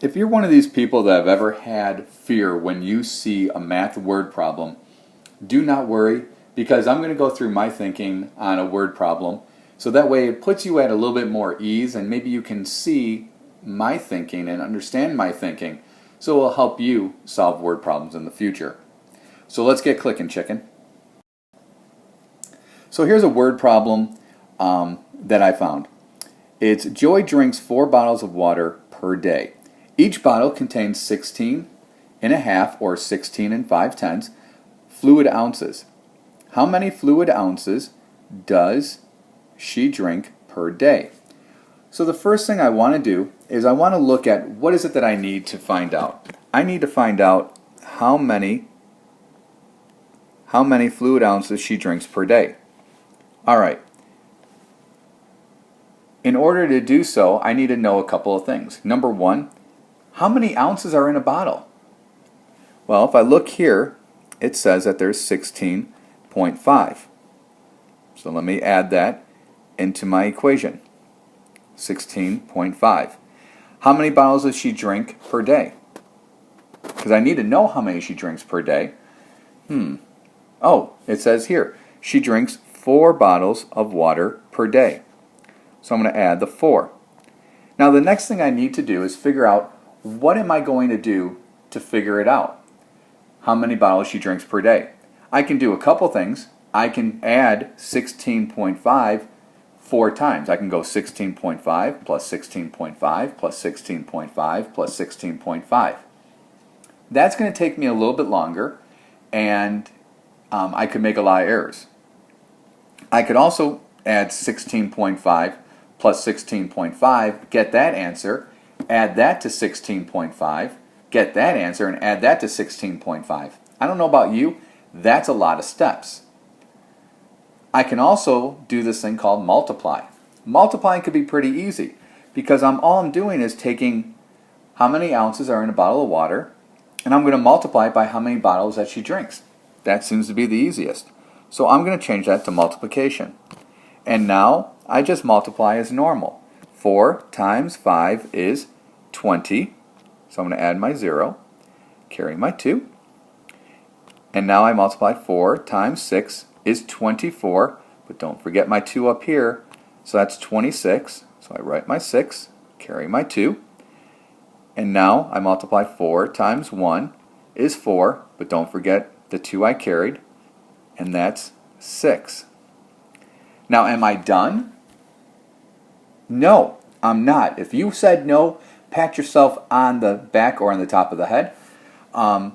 If you're one of these people that have ever had fear when you see a math word problem, do not worry, because I'm going to go through my thinking on a word problem, so that way it puts you at a little bit more ease, and maybe you can see my thinking and understand my thinking, so it will help you solve word problems in the future. So let's get clicking, chicken. So here's a word problem that I found. It's Joy drinks 4 bottles of water per day. Each bottle contains 16 and a half, or 16 and 5/10 fluid ounces. How many fluid ounces does she drink per day? So the first thing I want to do is I want to look at what is it that I need to find out. I need to find out how many fluid ounces she drinks per day. All right. In order to do so, I need to know a couple of things. Number one, how many ounces are in a bottle? Well, if I look here, it says that there's 16.5. So let me add that into my equation. 16.5. How many bottles does she drink per day? Because I need to know how many she drinks per day. Oh, it says here, she drinks 4 bottles of water per day. So I'm going to add the 4. Now the next thing I need to do is figure out, what am I going to do to figure it out? How many bottles she drinks per day? I can do a couple things. I can add 16.5 4 times. I can go 16.5 plus 16.5 plus 16.5 plus 16.5. That's going to take me a little bit longer, and I could make a lot of errors. I could also add 16.5 plus 16.5, get that answer, add that to 16.5, get that answer, and add that to 16.5. I don't know about you, that's a lot of steps. I can also do this thing called multiply. Multiplying could be pretty easy, because all I'm doing is taking how many ounces are in a bottle of water, and I'm going to multiply it by how many bottles that she drinks. That seems to be the easiest. So I'm going to change that to multiplication. And now I just multiply as normal. 4 times 5 is 20. So I'm going to add my 0, carry my 2. And now I multiply 4 times 6 is 24. But don't forget my 2 up here. So that's 26. So I write my 6, carry my 2. And now I multiply 4 times 1 is 4. But don't forget the 2 I carried. And that's 6. Now, am I done? No, I'm not. If you said no, pat yourself on the back or on the top of the head. I'm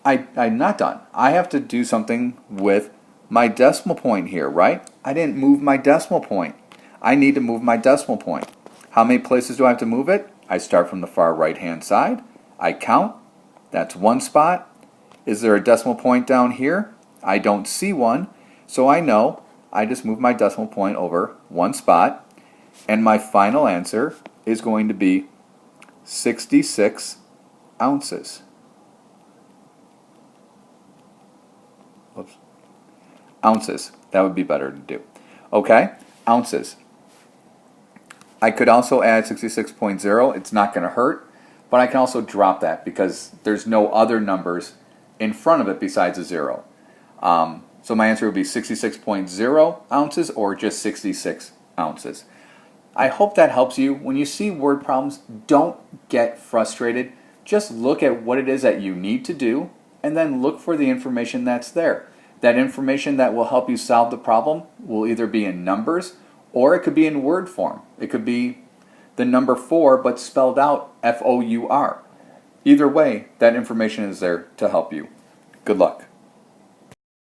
not done. I have to do something with my decimal point here, right? I didn't move my decimal point. I need to move my decimal point. How many places do I have to move it? I start from the far right-hand side. I count. That's 1 spot. Is there a decimal point down here? I don't see one, so I know I just move my decimal point over 1 spot, and my final answer is going to be 66 ounces. Whoops. Ounces. That would be better to do. Okay? Ounces. I could also add 66.0. It's not going to hurt, but I can also drop that because there's no other numbers in front of it besides a 0. So my answer would be 66.0 ounces or just 66 ounces. I hope that helps you. When you see word problems, don't get frustrated. Just look at what it is that you need to do and then look for the information that's there. That information that will help you solve the problem will either be in numbers or it could be in word form. It could be the number 4 but spelled out F-O-U-R. Either way, that information is there to help you. Good luck.